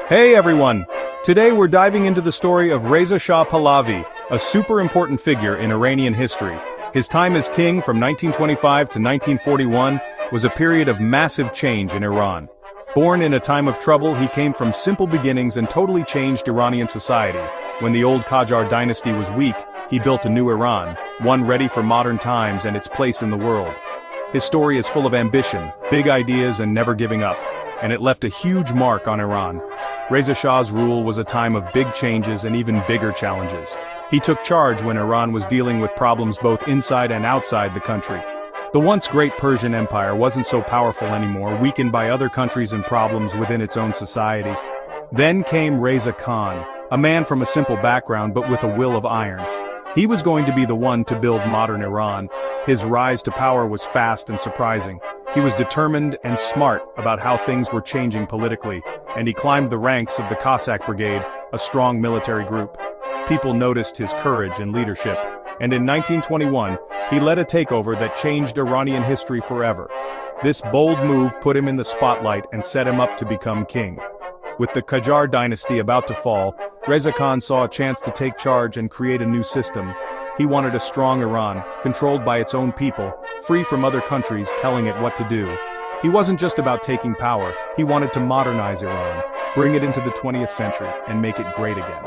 Hey everyone! Today we're diving into the story of Reza Shah Pahlavi, a super important figure in Iranian history. His time as king from 1925 to 1941 was a period of massive change in Iran. Born in a time of trouble, he came from simple beginnings and totally changed Iranian society. When the old Qajar dynasty was weak, he built a new Iran, one ready for modern times and its place in the world. His story is full of ambition, big ideas and never giving up, and it left a huge mark on Iran. Reza Shah's rule was a time of big changes and even bigger challenges. He took charge when Iran was dealing with problems both inside and outside the country. The once great Persian Empire wasn't so powerful anymore, weakened by other countries and problems within its own society. Then came Reza Khan, a man from a simple background but with a will of iron. He was going to be the one to build modern Iran. His rise to power was fast and surprising. He was determined and smart about how things were changing politically, and he climbed the ranks of the Cossack Brigade, a strong military group. People noticed his courage and leadership, and in 1921, he led a takeover that changed Iranian history forever. This bold move put him in the spotlight and set him up to become king. With the Qajar dynasty about to fall, Reza Khan saw a chance to take charge and create a new system. He wanted a strong Iran, controlled by its own people, free from other countries telling it what to do. He wasn't just about taking power, he wanted to modernize Iran, bring it into the 20th century, and make it great again.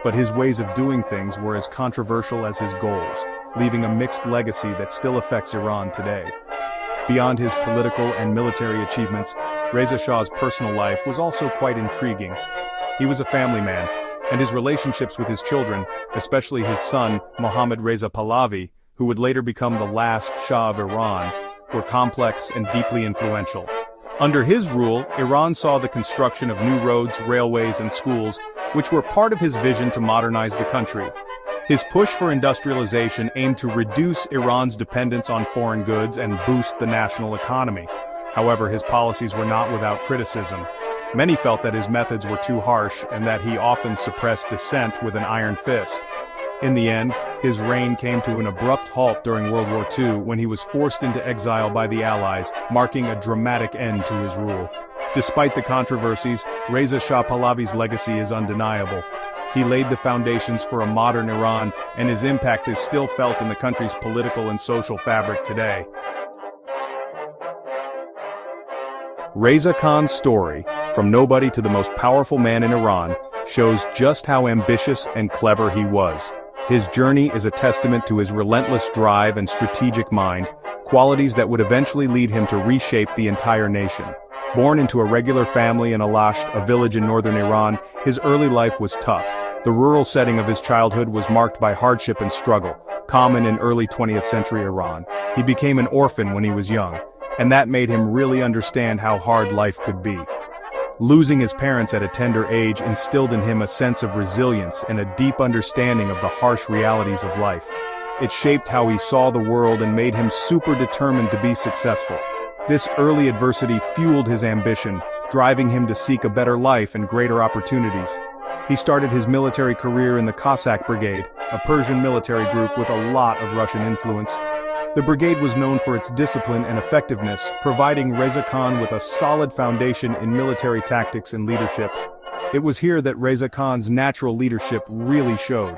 But his ways of doing things were as controversial as his goals, leaving a mixed legacy that still affects Iran today. Beyond his political and military achievements, Reza Shah's personal life was also quite intriguing. He was a family man, and his relationships with his children, especially his son, Mohammad Reza Pahlavi, who would later become the last Shah of Iran, were complex and deeply influential. Under his rule, Iran saw the construction of new roads, railways, and schools, which were part of his vision to modernize the country. His push for industrialization aimed to reduce Iran's dependence on foreign goods and boost the national economy. However, his policies were not without criticism. Many felt that his methods were too harsh and that he often suppressed dissent with an iron fist. In the end, his reign came to an abrupt halt during World War II when he was forced into exile by the Allies, marking a dramatic end to his rule. Despite the controversies, Reza Shah Pahlavi's legacy is undeniable. He laid the foundations for a modern Iran, and his impact is still felt in the country's political and social fabric today. Reza Khan's story, from nobody to the most powerful man in Iran, shows just how ambitious and clever he was. His journey is a testament to his relentless drive and strategic mind, qualities that would eventually lead him to reshape the entire nation. Born into a regular family in Alasht, a village in northern Iran, his early life was tough. The rural setting of his childhood was marked by hardship and struggle, common in early 20th century Iran. He became an orphan when he was young, and that made him really understand how hard life could be. Losing his parents at a tender age instilled in him a sense of resilience and a deep understanding of the harsh realities of life. It shaped how he saw the world and made him super determined to be successful. This early adversity fueled his ambition, driving him to seek a better life and greater opportunities. He started his military career in the Cossack Brigade, a Persian military group with a lot of Russian influence. The brigade was known for its discipline and effectiveness, providing Reza Khan with a solid foundation in military tactics and leadership. It was here that Reza Khan's natural leadership really showed.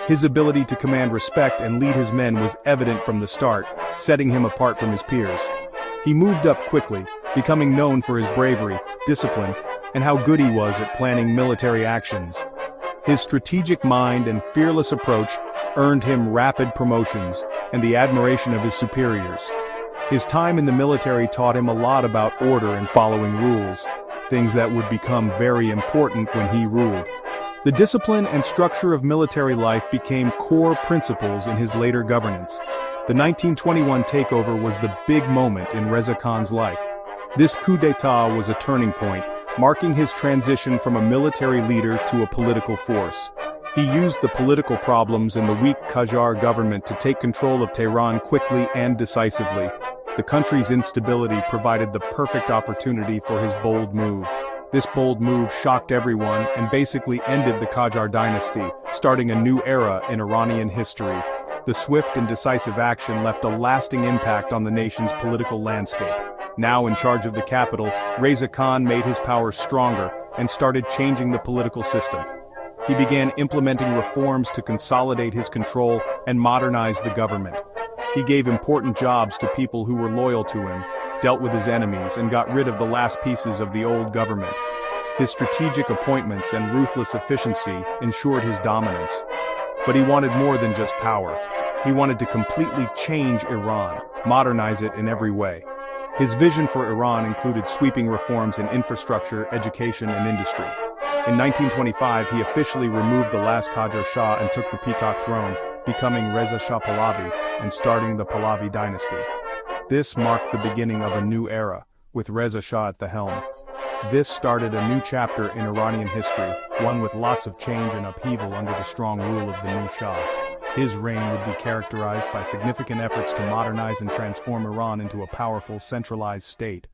His ability to command respect and lead his men was evident from the start, setting him apart from his peers. He moved up quickly, becoming known for his bravery, discipline, and how good he was at planning military actions. His strategic mind and fearless approach earned him rapid promotions and the admiration of his superiors. His time in the military taught him a lot about order and following rules, things that would become very important when he ruled. The discipline and structure of military life became core principles in his later governance. The 1921 takeover was the big moment in Reza Khan's life. This coup d'état was a turning point, marking his transition from a military leader to a political force. He used the political problems in the weak Qajar government to take control of Tehran quickly and decisively. The country's instability provided the perfect opportunity for his bold move. This bold move shocked everyone and basically ended the Qajar dynasty, starting a new era in Iranian history. The swift and decisive action left a lasting impact on the nation's political landscape. Now in charge of the capital, Reza Khan made his power stronger, and started changing the political system. He began implementing reforms to consolidate his control and modernize the government. He gave important jobs to people who were loyal to him, dealt with his enemies, and got rid of the last pieces of the old government. His strategic appointments and ruthless efficiency ensured his dominance. But he wanted more than just power. He wanted to completely change Iran, modernize it in every way. His vision for Iran included sweeping reforms in infrastructure, education, and industry. In 1925, he officially removed the last Qajar Shah and took the peacock throne, becoming Reza Shah Pahlavi and starting the Pahlavi dynasty. This marked the beginning of a new era, with Reza Shah at the helm. This started a new chapter in Iranian history, one with lots of change and upheaval under the strong rule of the new Shah. His reign would be characterized by significant efforts to modernize and transform Iran into a powerful, centralized state.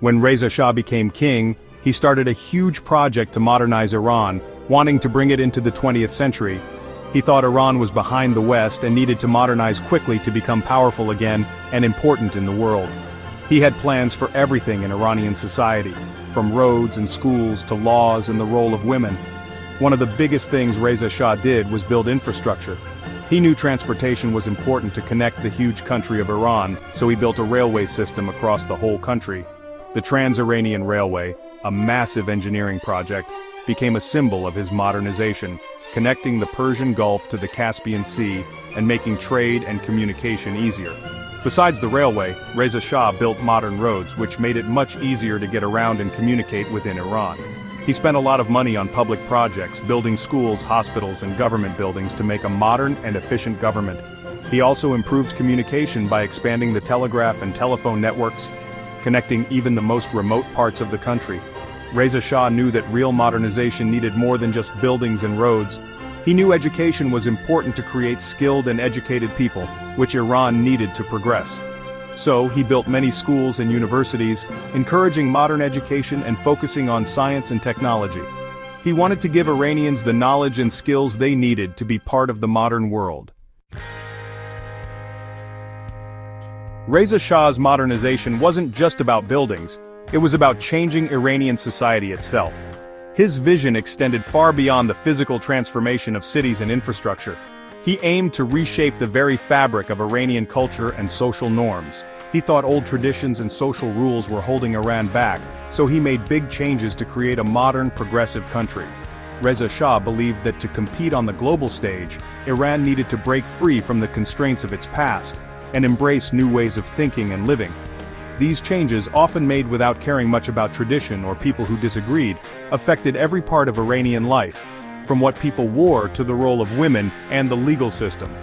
When Reza Shah became king, he started a huge project to modernize Iran, wanting to bring it into the 20th century. He thought Iran was behind the West and needed to modernize quickly to become powerful again and important in the world. He had plans for everything in Iranian society, from roads and schools to laws and the role of women. One of the biggest things Reza Shah did was build infrastructure. He knew transportation was important to connect the huge country of Iran, so he built a railway system across the whole country. The Trans-Iranian Railway, a massive engineering project, became a symbol of his modernization, connecting the Persian Gulf to the Caspian Sea and making trade and communication easier. Besides the railway, Reza Shah built modern roads, which made it much easier to get around and communicate within Iran. He spent a lot of money on public projects, building schools, hospitals, and government buildings to make a modern and efficient government. He also improved communication by expanding the telegraph and telephone networks, connecting even the most remote parts of the country. Reza Shah knew that real modernization needed more than just buildings and roads. He knew education was important to create skilled and educated people, which Iran needed to progress. So, he built many schools and universities, encouraging modern education and focusing on science and technology. He wanted to give Iranians the knowledge and skills they needed to be part of the modern world. Reza Shah's modernization wasn't just about buildings, it was about changing Iranian society itself. His vision extended far beyond the physical transformation of cities and infrastructure. He aimed to reshape the very fabric of Iranian culture and social norms. He thought old traditions and social rules were holding Iran back, so he made big changes to create a modern, progressive country. Reza Shah believed that to compete on the global stage, Iran needed to break free from the constraints of its past and embrace new ways of thinking and living. These changes, often made without caring much about tradition or people who disagreed, affected every part of Iranian life, from what people wore to the role of women and the legal system.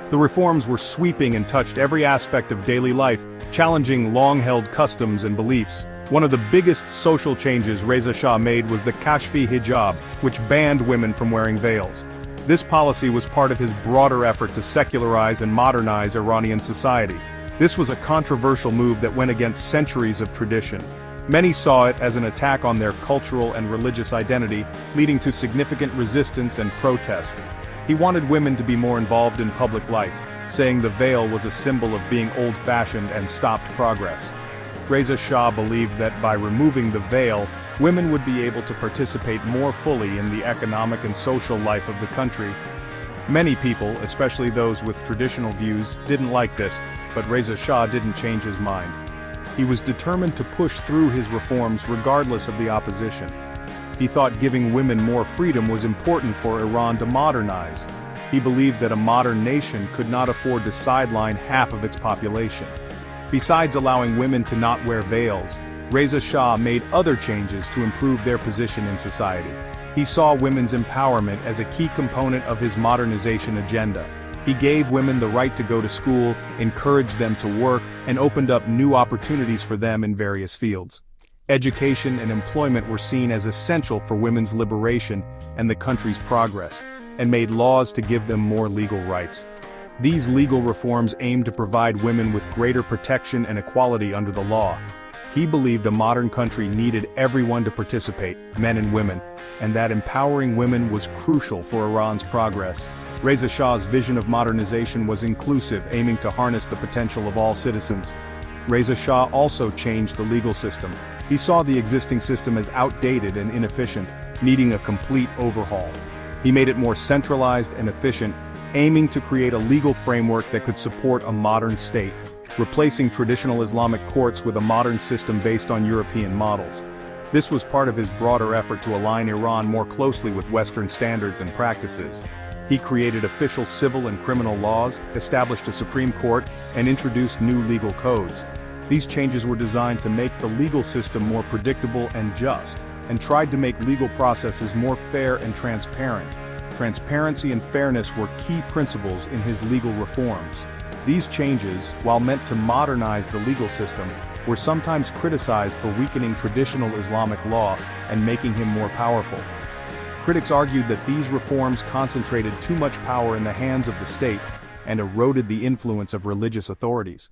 The reforms were sweeping and touched every aspect of daily life, challenging long-held customs and beliefs. One of the biggest social changes Reza Shah made was the Kashfi hijab, which banned women from wearing veils. This policy was part of his broader effort to secularize and modernize Iranian society. This was a controversial move that went against centuries of tradition. Many saw it as an attack on their cultural and religious identity, leading to significant resistance and protest. He wanted women to be more involved in public life, saying the veil was a symbol of being old-fashioned and stopped progress. Reza Shah believed that by removing the veil, women would be able to participate more fully in the economic and social life of the country. Many people, especially those with traditional views, didn't like this, but Reza Shah didn't change his mind. He was determined to push through his reforms regardless of the opposition. He thought giving women more freedom was important for Iran to modernize. He believed that a modern nation could not afford to sideline half of its population. Besides allowing women to not wear veils, Reza Shah made other changes to improve their position in society. He saw women's empowerment as a key component of his modernization agenda. He gave women the right to go to school, encouraged them to work, and opened up new opportunities for them in various fields. Education and employment were seen as essential for women's liberation and the country's progress, and made laws to give them more legal rights. These legal reforms aimed to provide women with greater protection and equality under the law. He believed a modern country needed everyone to participate, men and women, and that empowering women was crucial for Iran's progress. Reza Shah's vision of modernization was inclusive, aiming to harness the potential of all citizens. Reza Shah also changed the legal system. He saw the existing system as outdated and inefficient, needing a complete overhaul. He made it more centralized and efficient, aiming to create a legal framework that could support a modern state, replacing traditional Islamic courts with a modern system based on European models. This was part of his broader effort to align Iran more closely with Western standards and practices. He created official civil and criminal laws, established a Supreme Court, and introduced new legal codes. These changes were designed to make the legal system more predictable and just, and tried to make legal processes more fair and transparent. Transparency and fairness were key principles in his legal reforms. These changes, while meant to modernize the legal system, were sometimes criticized for weakening traditional Islamic law and making him more powerful. Critics argued that these reforms concentrated too much power in the hands of the state and eroded the influence of religious authorities.